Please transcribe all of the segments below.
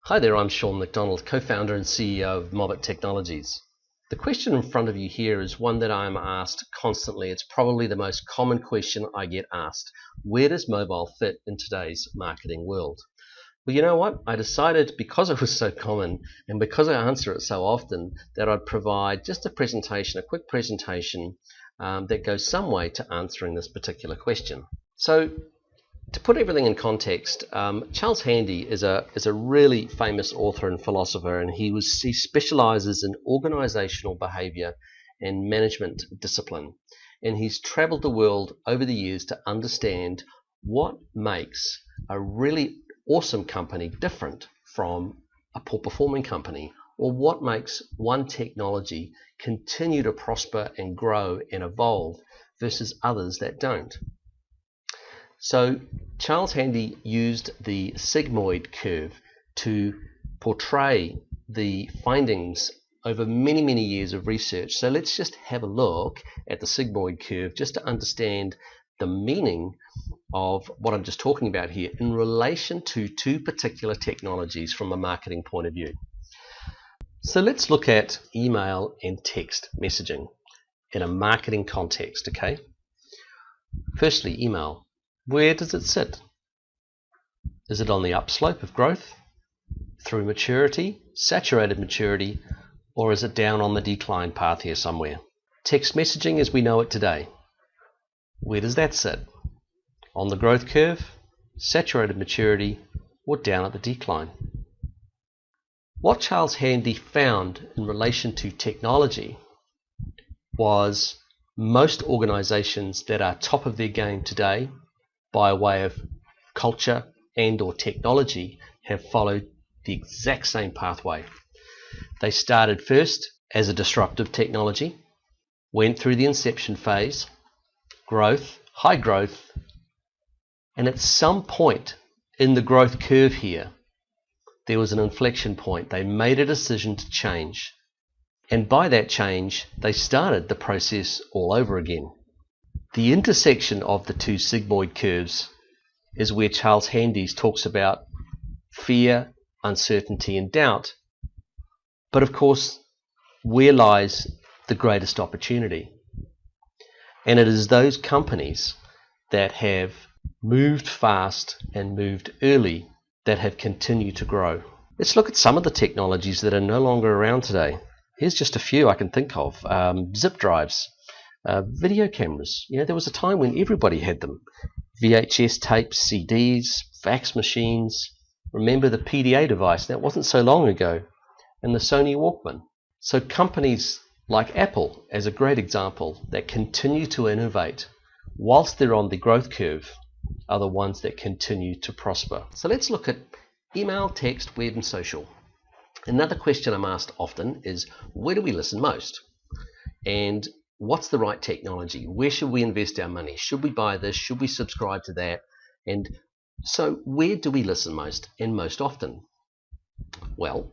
Hi there, I'm Sean McDonald, co-founder and CEO of MOBIT Technologies. The question in front of you here is one that I'm asked constantly. It's probably the most common question I get asked. Where does mobile fit in today's marketing world? Well, you know what? I decided, because it was so common and because I answer it so often, that I'd provide just a quick presentation that goes some way to answering this particular question. So, to put everything in context, Charles Handy is a really famous author and philosopher, and he specializes in organizational behavior and management discipline. And he's traveled the world over the years to understand what makes a really awesome company different from a poor performing company, or what makes one technology continue to prosper and grow and evolve versus others that don't. So Charles Handy used the sigmoid curve to portray the findings over many years of research. So let's just have a look at the sigmoid curve just to understand the meaning of what I'm just talking about here in relation to two particular technologies from a marketing point of view. So let's look at email and text messaging in a marketing context, okay? Firstly, email. Where does it sit? Is it on the upslope of growth, through maturity, saturated maturity, or is it down on the decline path here somewhere? Text messaging as we know it today. Where does that sit? On the growth curve, saturated maturity, or down at the decline? What Charles Handy found in relation to technology was most organizations that are top of their game today by way of culture and or technology have followed the exact same pathway. They started first as a disruptive technology, went through the inception phase, growth, high growth, and at some point in the growth curve here, there was an inflection point. They made a decision to change. And by that change, they started the process all over again. The intersection of the two sigmoid curves is where Charles Handy talks about fear, uncertainty, and doubt. But of course, where lies the greatest opportunity? And it is those companies that have moved fast and moved early that have continued to grow. Let's look at some of the technologies that are no longer around today. Here's just a few I can think of. Zip drives. Video cameras. You know, there was a time when everybody had them. VHS tapes, CDs, fax machines. Remember the PDA device? That wasn't so long ago. And the Sony Walkman. So companies like Apple, as a great example, that continue to innovate whilst they're on the growth curve, are the ones that continue to prosper. So let's look at email, text, web, and social. Another question I'm asked often is, where do we listen most? And what's the right technology? Where should we invest our money? Should we buy this? Should we subscribe to that? And so where do we listen most and most often? Well,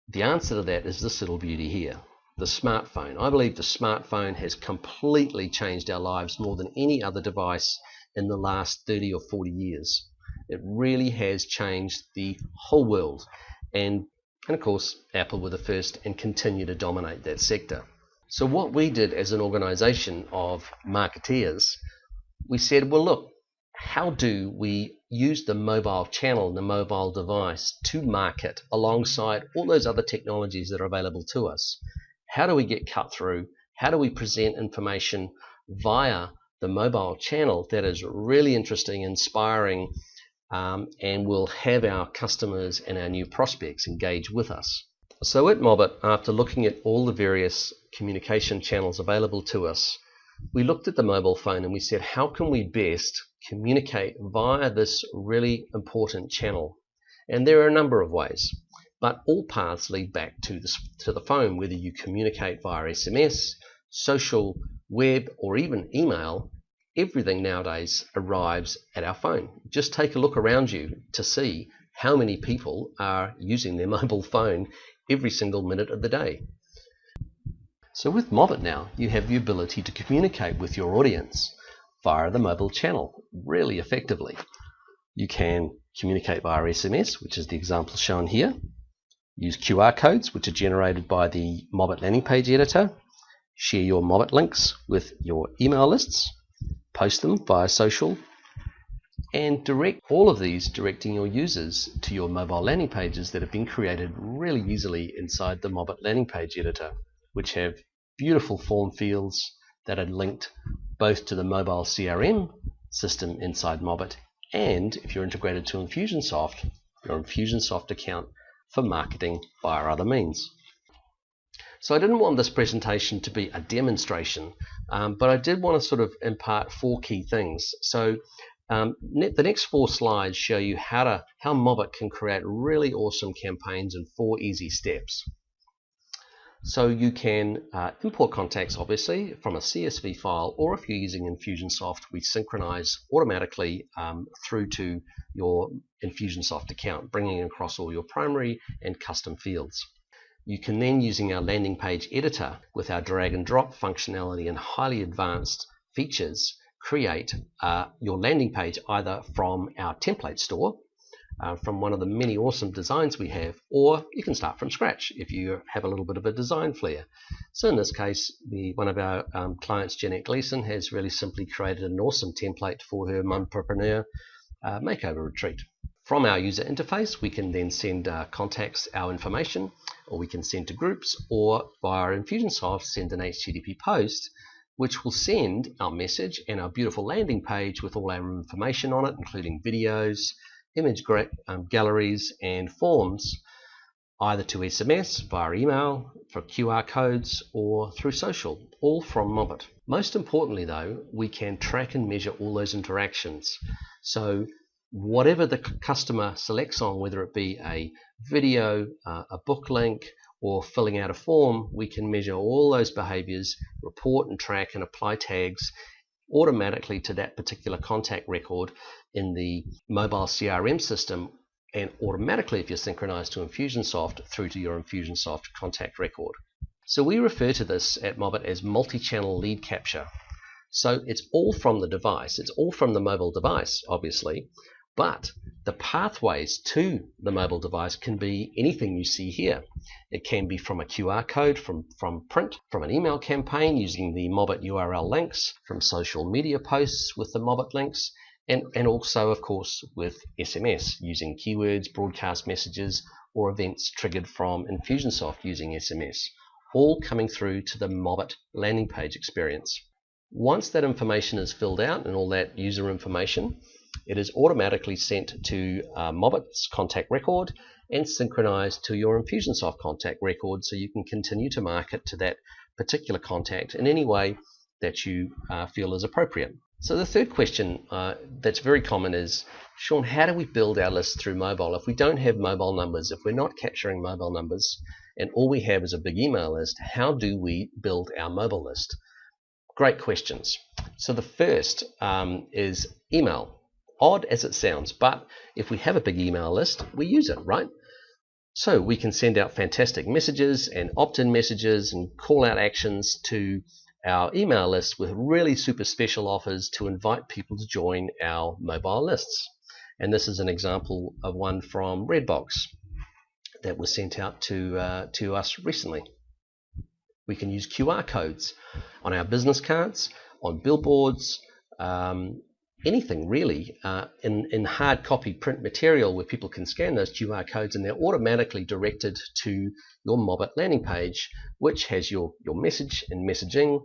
the answer to that is this little beauty here, the smartphone. I believe the smartphone has completely changed our lives more than any other device in the last 30 or 40 years. It really has changed the whole world. And of course, Apple were the first and continue to dominate that sector. So what we did as an organization of marketeers, we said, well, look, how do we use the mobile channel, the mobile device to market alongside all those other technologies that are available to us? How do we get cut through? How do we present information via the mobile channel that is really interesting, inspiring, and will have our customers and our new prospects engage with us? So at MOBIT, after looking at all the various communication channels available to us, we looked at the mobile phone and we said, how can we best communicate via this really important channel? And there are a number of ways, but all paths lead back to the phone. Whether you communicate via SMS, social, web, or even email, everything nowadays arrives at our phone. Just take a look around you to see how many people are using their mobile phone every single minute of the day. So with MOBIT now, you have the ability to communicate with your audience via the mobile channel really effectively. You can communicate via SMS, which is the example shown here. Use QR codes, which are generated by the MOBIT landing page editor. Share your MOBIT links with your email lists. Post them via social. And direct all of these, directing your users to your mobile landing pages that have been created really easily inside the MOBIT landing page editor, which have beautiful form fields that are linked both to the mobile CRM system inside MOBIT and, if you're integrated to Infusionsoft, your Infusionsoft account for marketing via other means. So I didn't want this presentation to be a demonstration, but I did want to sort of impart 4 key things. So the next 4 slides show you how MOBIT can create really awesome campaigns in 4 easy steps. So you can import contacts, obviously, from a CSV file, or if you're using Infusionsoft, we synchronize automatically through to your Infusionsoft account, bringing across all your primary and custom fields. You can then, using our landing page editor with our drag and drop functionality and highly advanced features, create your landing page either from our template store, from one of the many awesome designs we have, or you can start from scratch if you have a little bit of a design flair. So in this case, one of our clients, Jeanette Gleason, has really simply created an awesome template for her Mumpreneur makeover retreat. From our user interface, we can then send contacts our information, or we can send to groups, or via Infusionsoft send an HTTP post, which will send our message and our beautiful landing page with all our information on it, including videos, image galleries and forms, either to SMS, via email, for QR codes, or through social, all from MOBIT. Most importantly though, we can track and measure all those interactions. So whatever the customer selects on, whether it be a video, a book link, or filling out a form, we can measure all those behaviors, report and track and apply tags automatically to that particular contact record in the mobile CRM system, and automatically, if you're synchronized to Infusionsoft, through to your Infusionsoft contact record. So we refer to this at MOBIT as multi-channel lead capture. So it's all from the device, it's all from the mobile device, obviously, but the pathways to the mobile device can be anything you see here. It can be from a QR code, from print, from an email campaign using the MOBIT URL links, from social media posts with the MOBIT links, and also, of course, with SMS using keywords, broadcast messages, or events triggered from Infusionsoft using SMS, all coming through to the MOBIT landing page experience. Once that information is filled out and all that user information, it is automatically sent to MOBIT's contact record and synchronized to your Infusionsoft contact record, so you can continue to market to that particular contact in any way that you feel is appropriate. So the third question that's very common is, Sean, how do we build our list through mobile? If we don't have mobile numbers, if we're not capturing mobile numbers, and all we have is a big email list, how do we build our mobile list? Great questions. So the first is email. Odd as it sounds, but if we have a big email list, we use it, right? So we can send out fantastic messages and opt-in messages and call out actions to our email list with really super special offers to invite people to join our mobile lists. And this is an example of one from Redbox that was sent out to us recently. We can use QR codes on our business cards, on billboards, anything really, in hard copy print material where people can scan those QR codes and they're automatically directed to your MOBIT landing page, which has your message and messaging,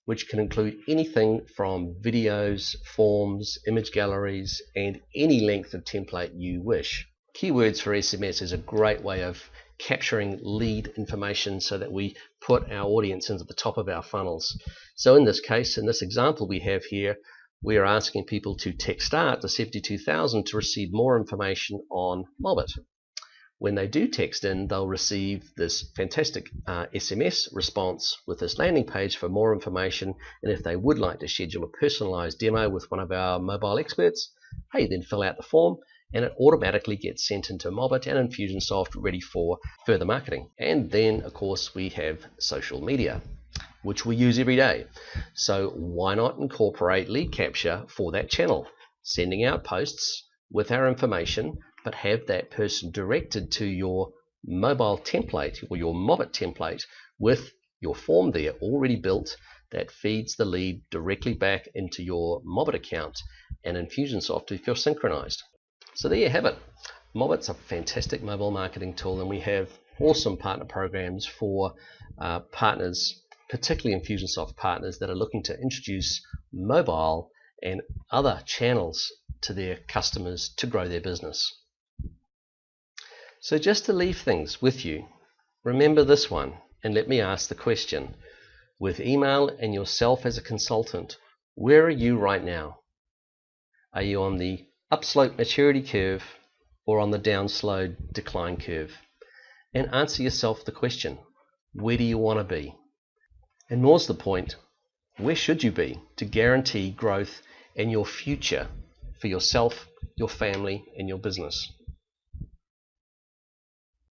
which can include anything from videos, forms, image galleries, and any length of template you wish. Keywords for SMS is a great way of capturing lead information so that we put our audience into the top of our funnels. So in this case, in this example we have here, we are asking people to text start to 72,000 to receive more information on MOBIT. When they do text in, they'll receive this fantastic SMS response with this landing page for more information, and if they would like to schedule a personalized demo with one of our mobile experts, hey, then fill out the form and it automatically gets sent into MOBIT and Infusionsoft ready for further marketing. And then of course we have social media, which we use every day. So why not incorporate lead capture for that channel? Sending out posts with our information, but have that person directed to your mobile template or your MOBIT template with your form there already built that feeds the lead directly back into your MOBIT account and Infusionsoft if you're synchronized. So there you have it. MOBIT's a fantastic mobile marketing tool, and we have awesome partner programs for partners, particularly Infusionsoft partners that are looking to introduce mobile and other channels to their customers to grow their business. So just to leave things with you, remember this one, and let me ask the question. With email and yourself as a consultant, where are you right now? Are you on the upslope maturity curve or on the downslope decline curve? And answer yourself the question, where do you want to be? And more's the point, where should you be to guarantee growth and your future for yourself, your family, and your business?